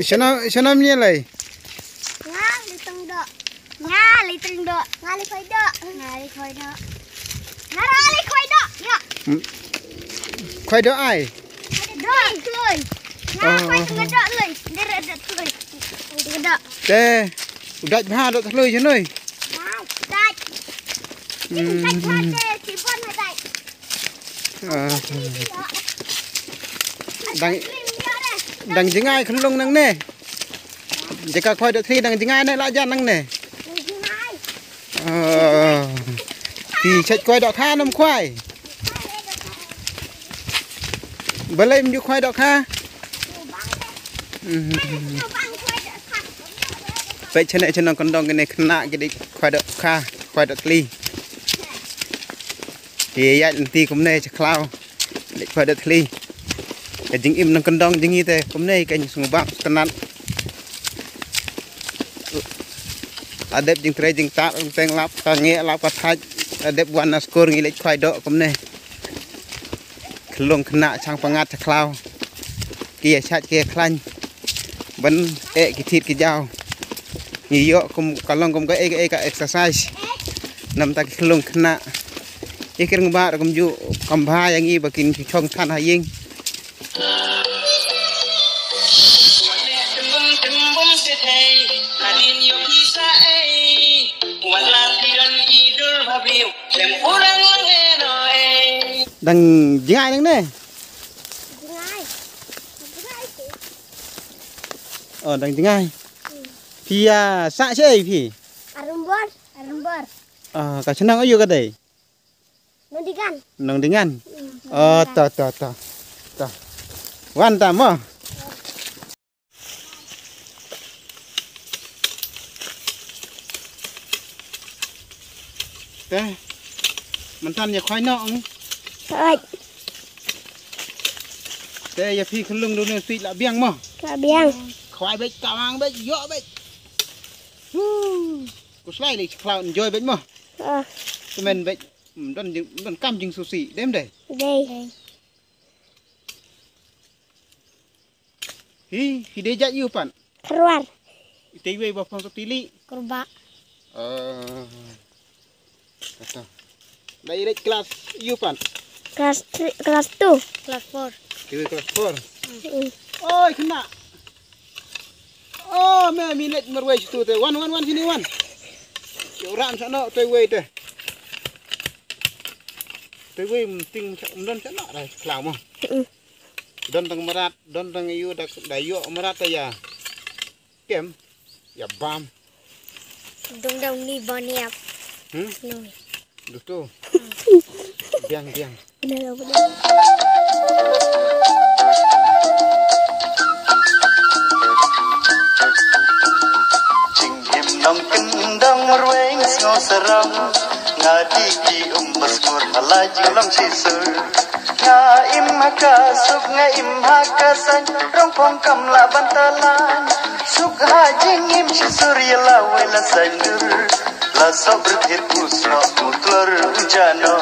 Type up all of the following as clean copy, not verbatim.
Sana menyelai. Ngali tengdok. Ngali koidok. Ngali koidok. Ngali koidok. Ya. Koidok ai. Dok kloi. Ngali tengdok loi. Derak kloi. Tengdok. Teh, udah bah dok telui je noi. Dai. Dai sipon dai. Dang jengai khulung nang ne. Jika koi dok thi dang jengai ne la jan nang ne. Thì chạy quay đọ kha năm khoai bữa lên như khoai đọ kha vậy cho nên nó còn đông cái này nạ cái đi khoai đọ kha khoai đọ ly thì vậy thì cũng này chắc lao để khoai đọ ly cái chính im nó còn đông chính như thế cũng này cái những bác cần ăn ada jing tray jing tak teng lap ka nge lap ka thaj ada buana skor ngi lek khoai do kom ne khlong khna chang pangat chlaw kia chat kia khlañ ban e ki thit ki jaw ni yo kum kalong kum ka e ka exercise nam ta khlong khna ikir ngba kum ju kam bha yang i bakin chong than ha ying đằng jingai nang ne đằng jingai thì sa chơi thì Arumbor cả chân ayo ka dei nang dengan ta wan ta mo teh mantan ya khoai nọ teh ya phi khulung do ne suy la biang mo khoai bech kawang bech yo bech ku slai li cloud enjoy bech mo men bech don cam jing sushi dem dei hi de jat yu pan keluar tei we ba phong tili kurba kata dari rate kelas yu pan kelas 2 kelas 4 kelas 4 oi kena oh me minit merway situ teh wan sini wan yo ram sana tei we teh ting don sana rai klau mo don tang merat don tang yu dak dayo merat ya kem ya bam dong ni boniap Duh biang benar Jingim nong kendang rueng ngo serang ngadi ki maskur halaji lam sisur nga im haka suk nga im haka san rong pong kam la bantalan suk ha jingim sisur yala wela sandur la sabr thir kusno mutlor ujano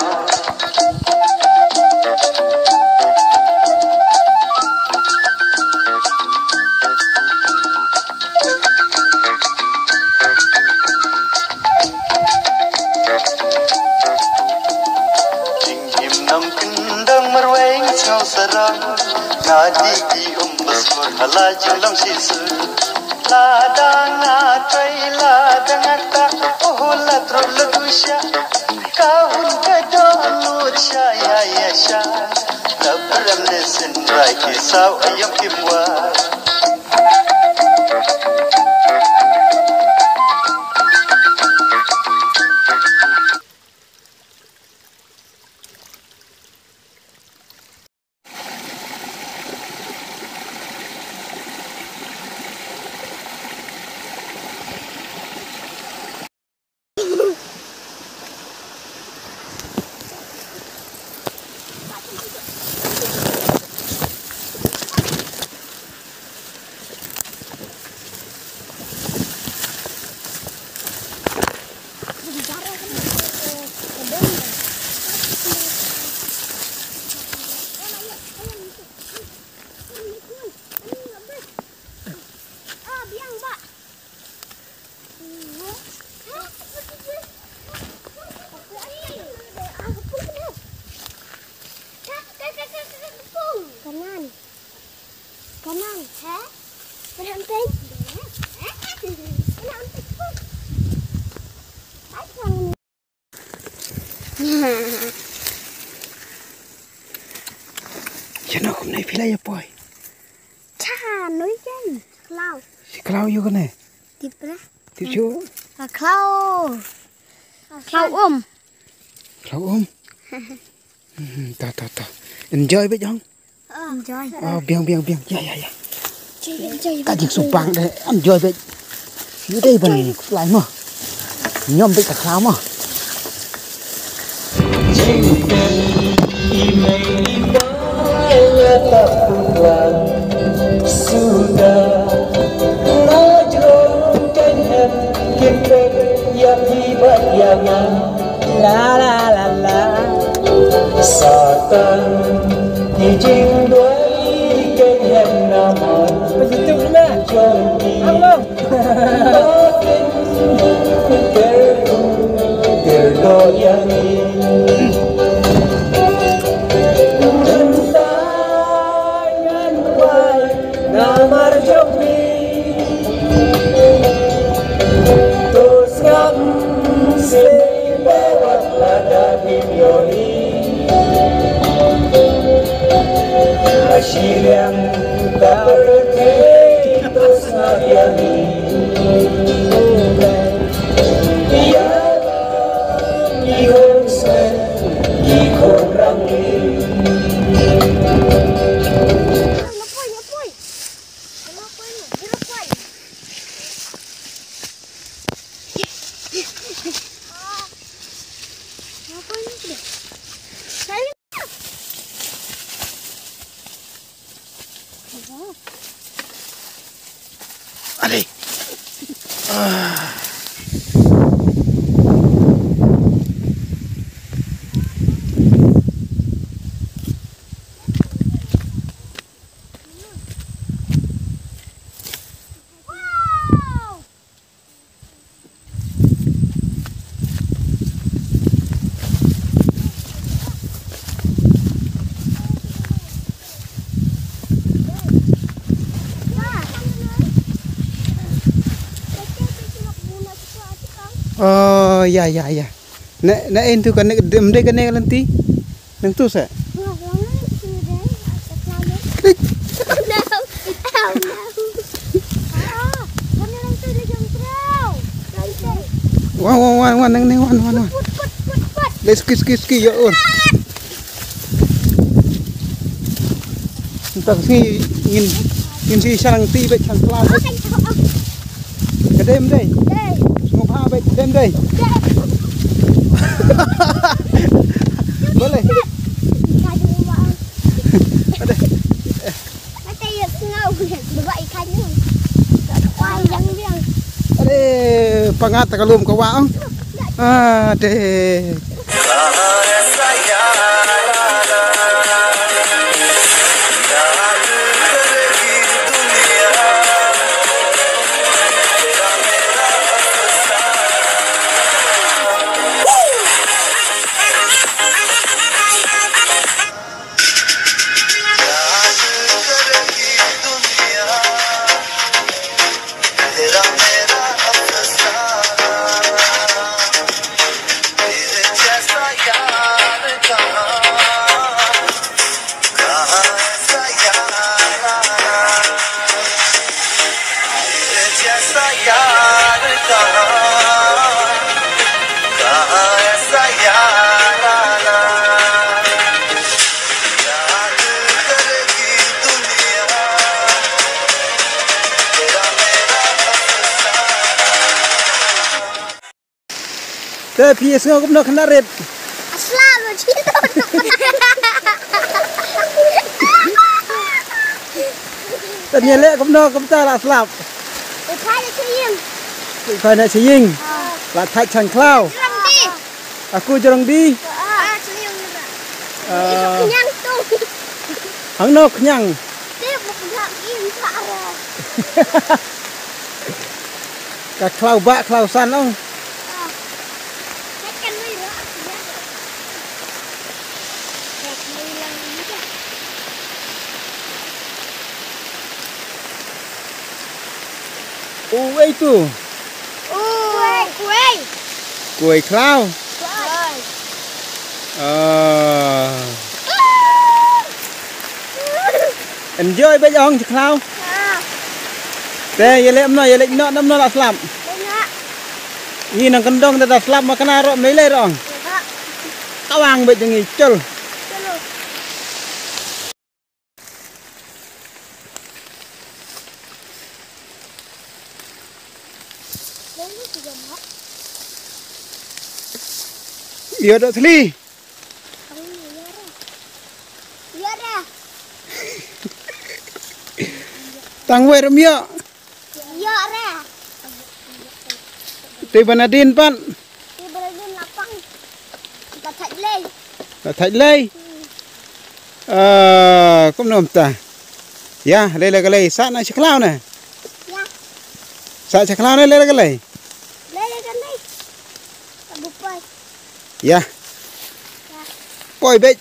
jingim nang kendang merweng ngau sarang ngadi ki maskur halaji lam sisur ladang atai ladang ata la trol gusha kaun kadolur shaya yasha labram nesin rai kisau ayam kimwa teng. Chứ nó không này phi lấy bồi. Cha núi chân. Cloud. Si Clau vô cái này. Tiếp ra. Tiếp chú. Cloud. Cloud Clau Ta. Enjoy biết không? Enjoy. Biang. Ya. Chơi. Cả những sumpang đấy, enjoy biết. Như đây bên lại mà. Nhóm biết cả Clau mà. Sudah najrong kenhen kita yang hibat yangan la satan dijing doi kenhen naman begitu lah jongi Allah makin terdo yang Namar Jopi Tos ngam Sini bawat lada bibioni Asyir yang tak berhenti Tos ngabiani Biar Ihon sen Ihon rangi Allez. Oh, ya. Nek en tu kan nek dem de kan nanti. Nang tu sa. Wan nang wan. Let's ski ya on. Tak ski ngin si sarang ti bet sang Clau. Kedem deh. Ngop ha bet kedem deh. Boleh. Ada. Mati ya ngau bebai ikan ni. Wah, yang biang. Ade pangat kalum ka waang. Ade. Tapi esok aku nak kena red. Aslam cilo. Ternyata aku nak tak aslap. Ikai cuying. Ikai nak cuying. Lah thai sang Clau. Aku jorong di. Cuying juga. Kenyang tu. Hang nok kenyang. Dia bukan im tak ada. Ka Clau bak Clau san ong. itu. Kue. Kue klau. Enjoy bây giờ chị klau. Teh ya lek no nam no la slap. Ni nang kendong ta slap makana ro mai le rong. Kawang bet ngi cul. Iya dak sli. Iya dah. Tang we rom yo. Iya dah. Ti banadin pan. Di berada lapang. Kita tak leh. Thạch lây. Cũng nôm ta. Ya, đây là cái lây sát này chiếc lao này. Ya. Sát chiếc lao này đây là cái lây. Leh kan leh. Tak bupai. Ya. Poi bej.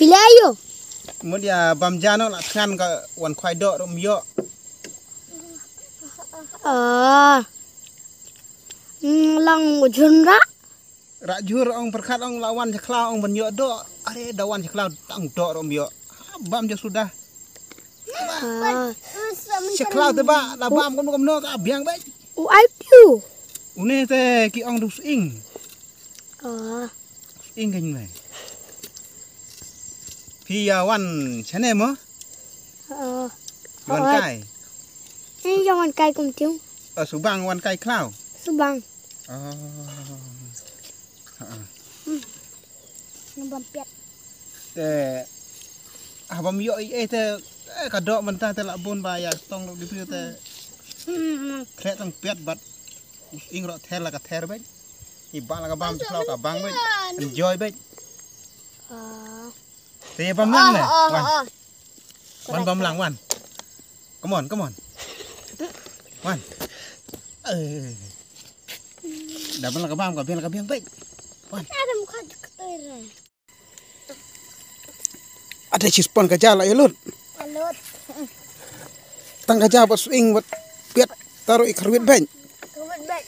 Pilih ayo. Kemudian bamjano nak kan ke wan khoai dok rom yo. Lang ujun rak. Rak jur ong perkat ong lawan ceklau ong ben yo dok. Are dawan ceklau tang dok rom yo. Bam je sudah. Ceklau te ba la bam kom no ka biang bej. Ai piu. Une te ki ong dus ing. Ing kan này. Phi wan chane mo. Wan kai. Ini jangan kai kum tiung. Ở Subang wan kai klau. Subang. Nambam piat. Te abam yo e te kadok mentah te labun ba ya tong di piu te. Kret tong piat bat ing ro thel la ka ther bej. Iba la ka bam klau ka bang bej. Enjoy bej. Te bam lang ne. Wan bam lang wan. Come on. Wan. Dah bang la ka bam ka biang bej. Wan. Ada muka ketir. Ada cispon ka jala ya lut. Alut. Tang ka jaba swing wat piat taruh ikarwit bej. Kebet bet.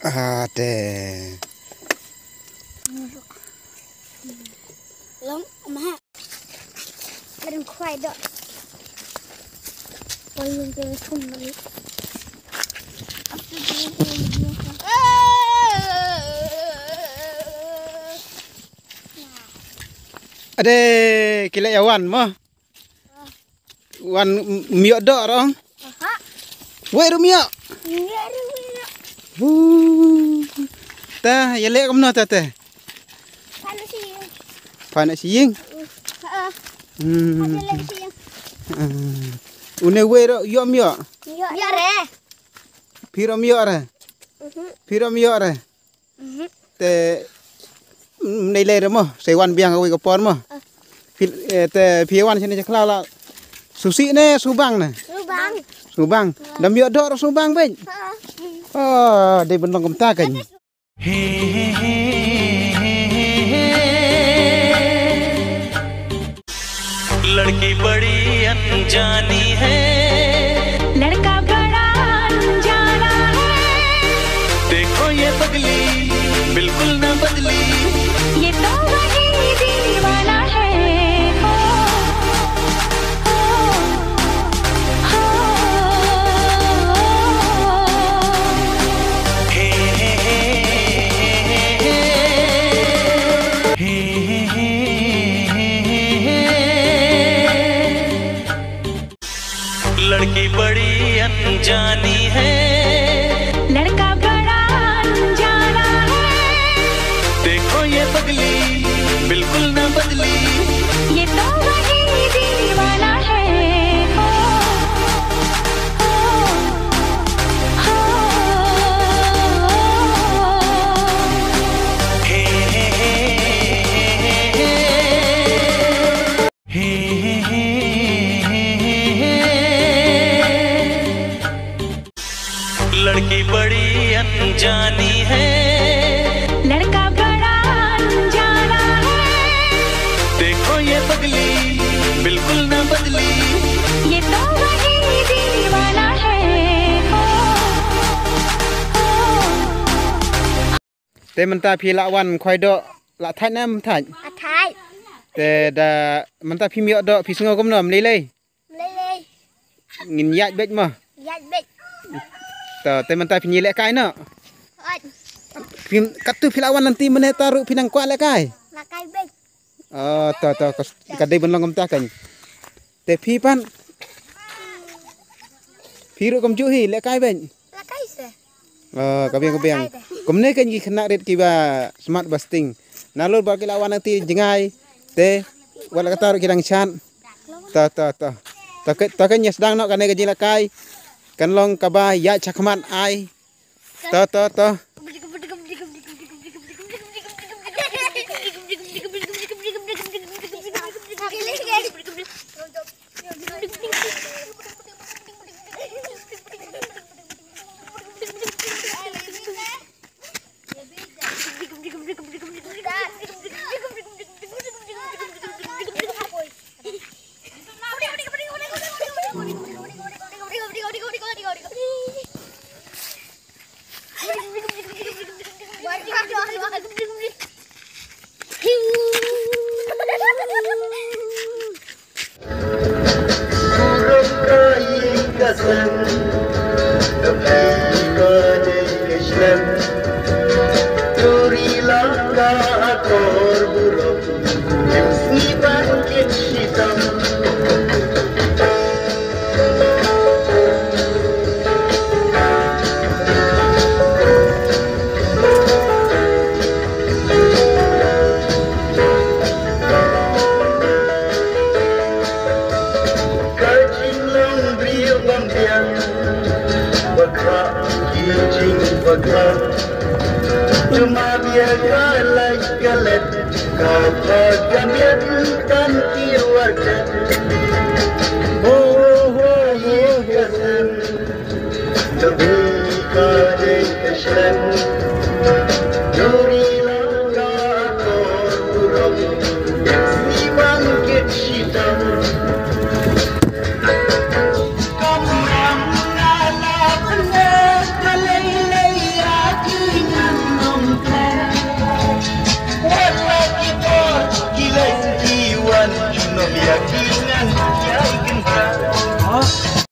Ade. Long mah. Kadang kuai dok. Payung ke thum ni. Ade kile ya wan mo. Wan miok dok rong. Wei ru miok. Ta ya lek komno ta te. Pana siying. Une wei ro yo miok. Ya re. Piro miok re. Piro miok re. Te nei le re mo. Se wan biang ka wei ka pon mo. Te phi wan sini klau la. Susi ne Subang ne. Subang. Dam miok dok ro Subang bej. De bentong kem ta kan. लड़की बड़ी अनजानी है, लड़का बड़ा अनजाना है। देखो ये पगली बिल्कुल न बदली, ये तो वही दीवाना है। हो, हो, हे हे हे हे लड़की बड़ी अनजानी है, लड़का बड़ा अनजाना है। देखो ये पगली बिल्कुल न बदली, ये तो वही दीवाना है। हो, हो, हे हे हे लड़की बड़ी अनजानी है, लड़का बड़ा अनजाना है। देखो ये पगली बिल्कुल न बदली, ये तो वही दीवाना है। हो, Te mentah pi lawan khoi dok lak thai nam thai. អាថៃ Te da mentah pi miok dok pi sengo kom nom lei lei. លេលេ Ngin yak bet mah. យ៉ាច់បិច Te mentah pi nyilek kai no. អត់ Pi kat tu pi lawan nanti mene taruh pi nang kuat lek kai. មកកៃបិច Oh, kadai benlong kom ta kan. Te pi pan. Pi ru kom ju hi lek kai ben. មកកៃសេ Kabiang. Komne kan gi kena red kiba smart busting. Nalur ba lawan nanti jengai. Te wala kata ru kidang chan. Ta. Ta kan yes dang no kan ga jila kai. Kan long kaba ya chakman ai. Ta. Cuma biar galet kau pegamian dan keluarga. Kesan lebih kaya kesan. Duri langka korburuk si bangkit hitam. Keyakinan yang